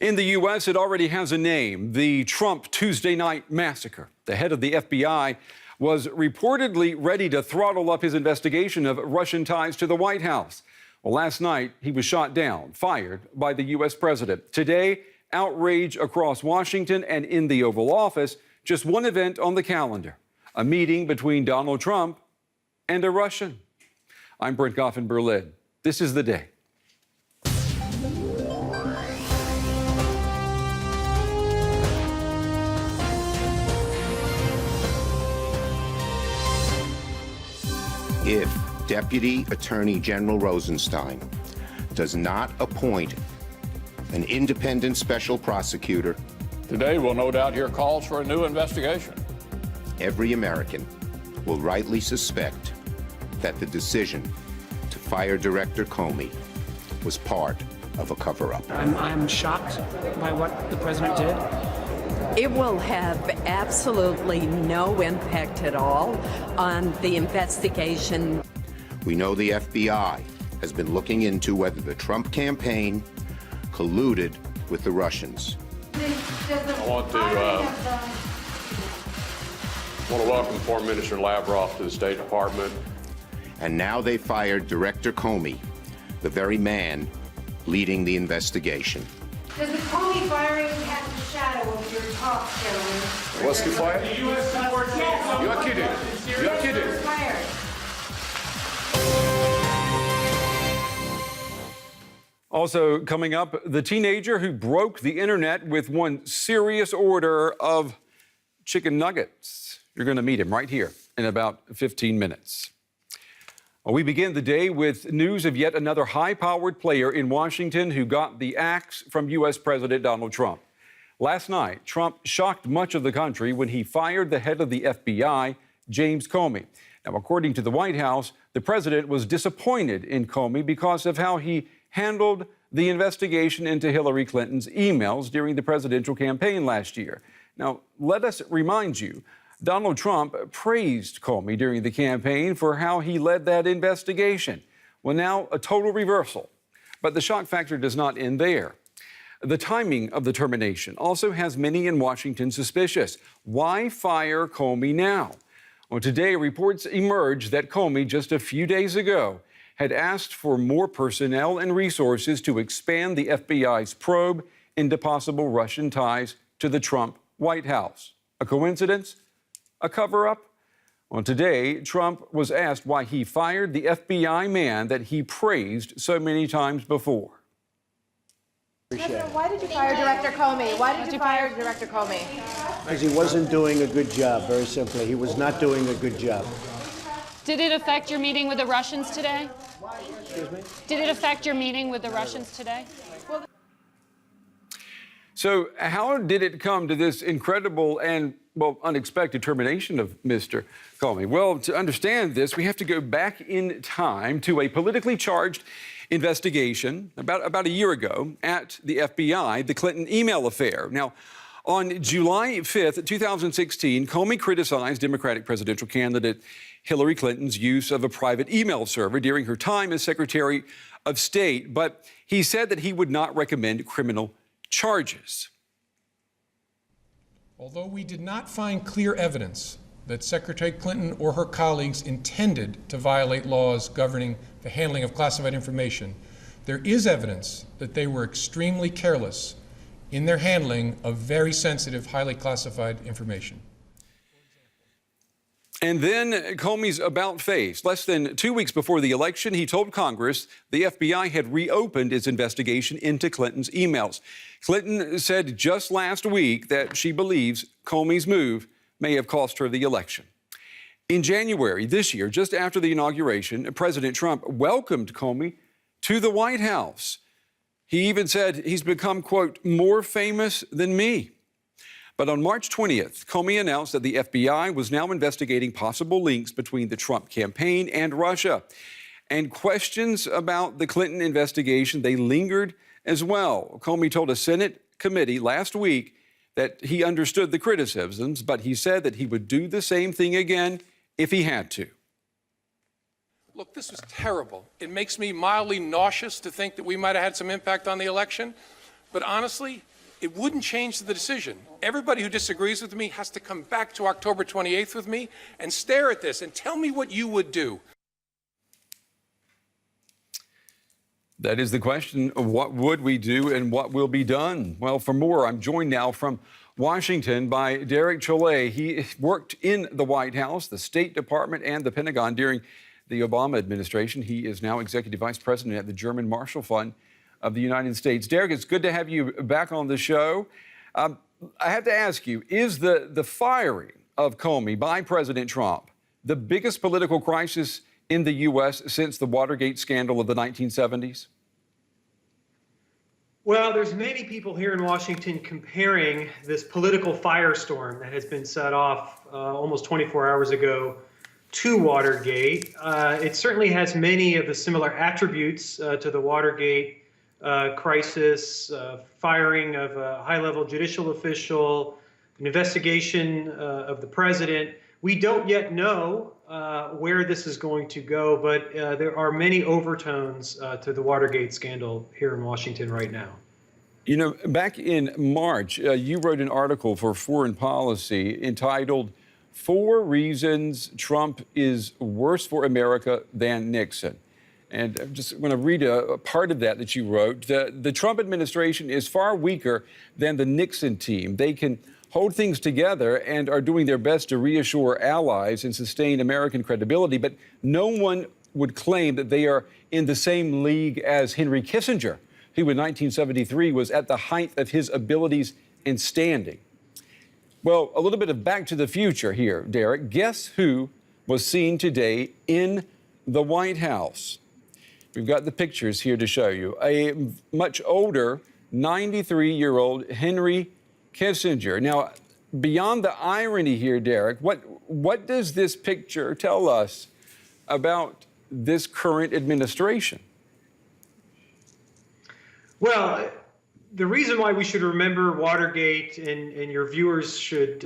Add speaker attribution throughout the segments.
Speaker 1: In the U.S., it already has a name, the Trump Tuesday Night Massacre. The head of the FBI was reportedly ready to throttle up his investigation of Russian ties to the White House. Well, last night, he was shot down, fired by the U.S. president. Today, outrage across Washington and in the Oval Office. Just one event on the calendar, a meeting between Donald Trump and a Russian. I'm Brent Goff in Berlin. This is The Day.
Speaker 2: If Deputy Attorney General Rosenstein does not appoint an independent special prosecutor,
Speaker 3: today we'll no doubt hear calls for a new investigation.
Speaker 2: Every American will rightly suspect that the decision to fire Director Comey was part of a cover-up.
Speaker 4: I'm shocked by what the president did.
Speaker 5: It will have absolutely no impact at all on the investigation.
Speaker 2: We know the FBI has been looking into whether the Trump campaign colluded with the Russians.
Speaker 3: I want to welcome Foreign Minister Lavrov to the State Department.
Speaker 2: And now they fired Director Comey, the very man leading the investigation.
Speaker 6: Does the Comey firing cast a shadow over your talk, gentlemen?
Speaker 3: Was he fired?
Speaker 6: Yes.
Speaker 3: You are kidding. You are kidding.
Speaker 6: Fired.
Speaker 1: Also coming up, the teenager who broke the internet with one serious order of chicken nuggets. You're going to meet him right here in about 15 minutes. Well, we begin the day with news of yet another high-powered player in Washington who got the axe from U.S. President Donald Trump. Last night, Trump shocked much of the country when he fired the head of the FBI, James Comey. Now, according to the White House, the president was disappointed in Comey because of how he handled the investigation into Hillary Clinton's emails during the presidential campaign last year. Now, let us remind you, Donald Trump praised Comey during the campaign for how he led that investigation. Well, now a total reversal. But the shock factor does not end there. The timing of the termination also has many in Washington suspicious. Why fire Comey now? Well, today reports emerged that Comey, just a few days ago, had asked for more personnel and resources to expand the FBI's probe into possible Russian ties to the Trump White House. A coincidence? A cover-up? Well, today, Trump was asked why he fired the FBI man that he praised so many times before.
Speaker 6: President, why did you fire Director Comey? Why did you fire Director Comey?
Speaker 7: Because he wasn't doing a good job, very simply. He was not doing a good job.
Speaker 8: Did it affect your meeting with the Russians today?
Speaker 7: Excuse me?
Speaker 8: Did it affect your meeting with the Russians today?
Speaker 1: So how did it come to this incredible and, well, unexpected termination of Mr. Comey? Well, to understand this, we have to go back in time to a politically charged investigation about a year ago at the FBI, the Clinton email affair. Now, on July 5th, 2016, Comey criticized Democratic presidential candidate Hillary Clinton's use of a private email server during her time as Secretary of State, but he said that he would not recommend criminal charges.
Speaker 9: Although we did not find clear evidence that Secretary Clinton or her colleagues intended to violate laws governing the handling of classified information, there is evidence that they were extremely careless in their handling of very sensitive, highly classified information.
Speaker 1: And then Comey's about-face. Less than 2 weeks before the election, he told Congress the FBI had reopened its investigation into Clinton's emails. Clinton said just last week that she believes Comey's move may have cost her the election. In January this year, just after the inauguration, President Trump welcomed Comey to the White House. He even said he's become, quote, more famous than me. But on March 20th, Comey announced that the FBI was now investigating possible links between the Trump campaign and Russia. And questions about the Clinton investigation, they lingered as well. Comey told a Senate committee last week that he understood the criticisms, but he said that he would do the same thing again if he had to.
Speaker 9: Look, this was terrible. It makes me mildly nauseous to think that we might have had some impact on the election. But honestly, it wouldn't change the decision. Everybody who disagrees with me has to come back to October 28th with me and stare at this and tell me what you would do.
Speaker 1: That is the question. What would we do and what will be done? Well, for more, I'm joined now from Washington by Derek Chollet. He worked in the White House, the State Department, and the Pentagon during the Obama administration. He is now Executive Vice President at the German Marshall Fund of the United States. Derek, it's good to have you back on the show. I have to ask you, is the firing of Comey by President Trump the biggest political crisis in the U.S. since the Watergate scandal of the 1970s?
Speaker 10: Well, there's many people here in Washington comparing this political firestorm that has been set off almost 24 hours ago to Watergate. It certainly has many of the similar attributes to the Watergate crisis, firing of a high-level judicial official, an investigation of the president. We don't yet know where this is going to go, but there are many overtones to the Watergate scandal here in Washington right now.
Speaker 1: You know, back in March, you wrote an article for Foreign Policy entitled 4 Reasons Trump is Worse for America Than Nixon. And I'm just going to read a part of that you wrote. The Trump administration is far weaker than the Nixon team. They can hold things together and are doing their best to reassure allies and sustain American credibility, but no one would claim that they are in the same league as Henry Kissinger, who in 1973 was at the height of his abilities and standing. Well, a little bit of back to the future here, Derek. Guess who was seen today in the White House? We've got the pictures here to show you. A much older 93-year-old Henry Kissinger. Now, beyond the irony here, Derek, what does this picture tell us about this current administration?
Speaker 10: Well, the reason why we should remember Watergate and your viewers should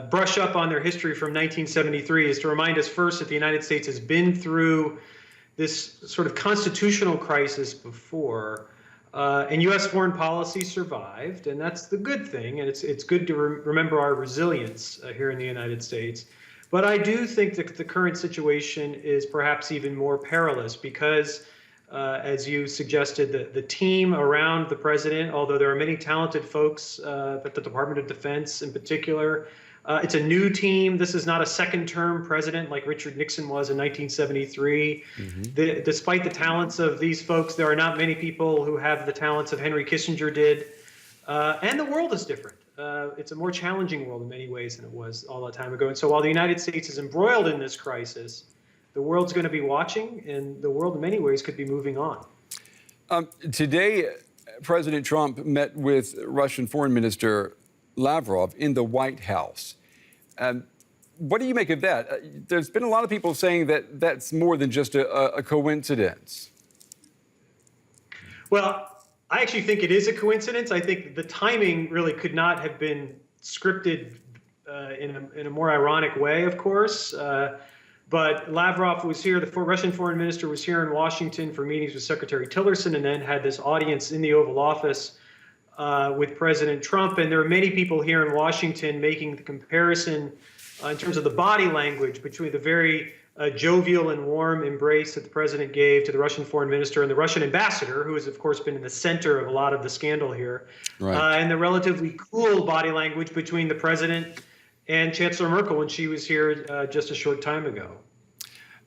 Speaker 10: brush up on their history from 1973 is to remind us first that the United States has been through this sort of constitutional crisis before. And U.S. foreign policy survived, and that's the good thing. And it's good to remember our resilience here in the United States. But I do think that the current situation is perhaps even more perilous because, as you suggested, the team around the president, although there are many talented folks at the Department of Defense in particular, it's a new team. This is not a second-term president like Richard Nixon was in 1973. Mm-hmm. Despite the talents of these folks, there are not many people who have the talents of Henry Kissinger did. And the world is different. It's a more challenging world in many ways than it was all that time ago. And so while the United States is embroiled in this crisis, the world's going to be watching, and the world in many ways could be moving on.
Speaker 1: Today, President Trump met with Russian Foreign Minister Lavrov in the White House. What do you make of that? There's been a lot of people saying that that's more than just a coincidence.
Speaker 10: Well, I actually think it is a coincidence. I think the timing really could not have been scripted in a more ironic way, of course. But Lavrov was here, the Russian foreign minister was here in Washington for meetings with Secretary Tillerson and then had this audience in the Oval Office with President Trump. And there are many people here in Washington making the comparison in terms of the body language between the very jovial and warm embrace that the president gave to the Russian foreign minister and the Russian ambassador, who has, of course, been in the center of a lot of the scandal here, right. And the relatively cool body language between the president and Chancellor Merkel when she was here just a short time ago.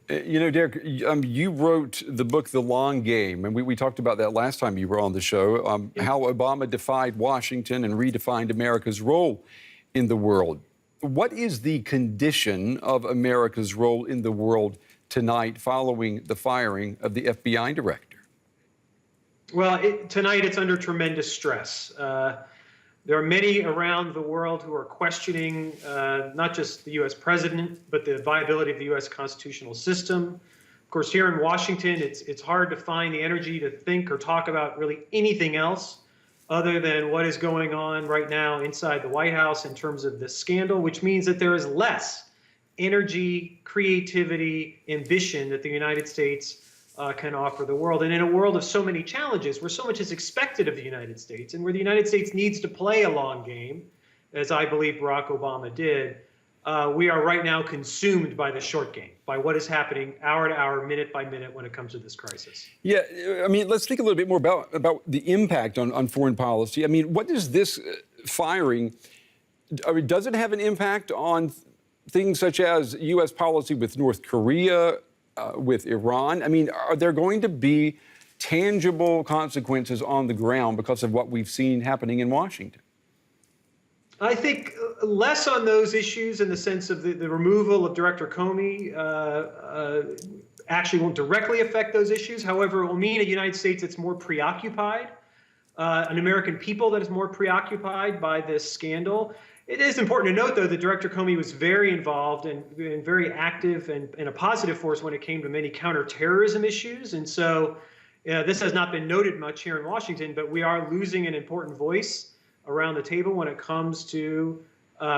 Speaker 1: You know, Derek, you wrote the book, The Long Game, and we talked about that last time you were on the show, how Obama defied Washington and redefined America's role in the world. What is the condition of America's role in the world tonight following the firing of the FBI director?
Speaker 10: Well, tonight it's under tremendous stress. There are many around the world who are questioning not just the U.S. president, but the viability of the U.S. constitutional system. Of course, here in Washington, it's hard to find the energy to think or talk about really anything else other than what is going on right now inside the White House in terms of this scandal, which means that there is less energy, creativity, ambition that the United States can offer the world. And in a world of so many challenges, where so much is expected of the United States, and where the United States needs to play a long game, as I believe Barack Obama did, we are right now consumed by the short game, by what is happening hour to hour, minute by minute when it comes to this crisis.
Speaker 1: Yeah, I mean, let's think a little bit more about the impact on foreign policy. I mean, what does this firing, I mean, does it have an impact on things such as U.S. policy with North Korea, with Iran? I mean, are there going to be tangible consequences on the ground because of what we've seen happening in Washington?
Speaker 10: I think less on those issues in the sense of the removal of Director Comey actually won't directly affect those issues. However, it will mean a United States that's more preoccupied, an American people that is more preoccupied by this scandal. It is important to note, though, that Director Comey was very involved and very active and a positive force when it came to many counterterrorism issues. And so this has not been noted much here in Washington, but we are losing an important voice around the table when it comes to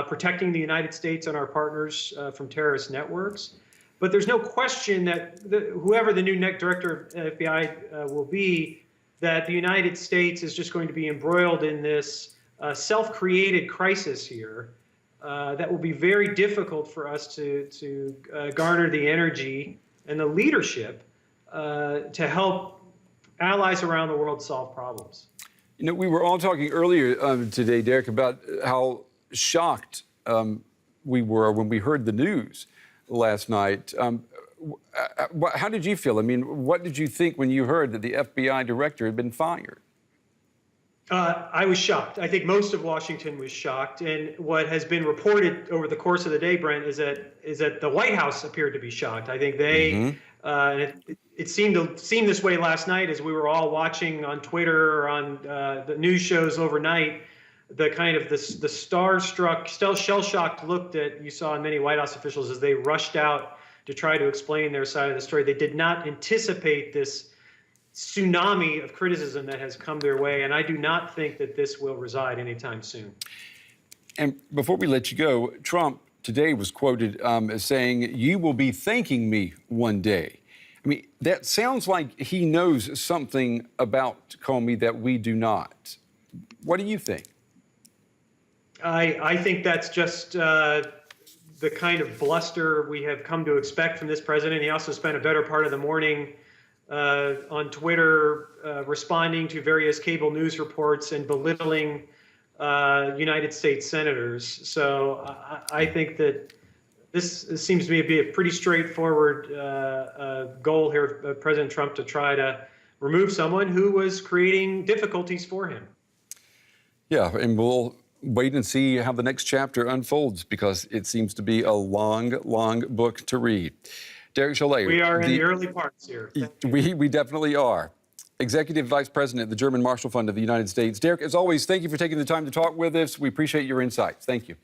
Speaker 10: protecting the United States and our partners from terrorist networks. But there's no question that whoever the new director of FBI will be, that the United States is just going to be embroiled in this self-created crisis here that will be very difficult for us to garner the energy and the leadership to help allies around the world solve problems.
Speaker 1: You know, we were all talking earlier today, Derek, about how shocked we were when we heard the news last night. How did you feel? I mean, what did you think when you heard that the FBI director had been fired?
Speaker 10: I was shocked. I think most of Washington was shocked. And what has been reported over the course of the day, Brent, is that the White House appeared to be shocked. I think they, it seemed this way last night as we were all watching on Twitter or on the news shows overnight, the kind of the starstruck, still shell-shocked look that you saw in many White House officials as they rushed out to try to explain their side of the story. They did not anticipate this tsunami of criticism that has come their way, and I do not think that this will reside anytime soon.
Speaker 1: And before we let you go, Trump today was quoted as saying, "You will be thanking me one day." I mean, that sounds like he knows something about Comey that we do not. What do you think?
Speaker 10: I think that's just the kind of bluster we have come to expect from this president. He also spent a better part of the morning on Twitter responding to various cable news reports and belittling United States senators. So I think that this seems to me to be a pretty straightforward goal here of President Trump to try to remove someone who was creating difficulties for him.
Speaker 1: Yeah, and we'll wait and see how the next chapter unfolds because it seems to be a long, long book to read. Derek Chollet.
Speaker 10: We are in the early parts here.
Speaker 1: We definitely are. Executive Vice President of the German Marshall Fund of the United States. Derek, as always, thank you for taking the time to talk with us. We appreciate your insights. Thank you.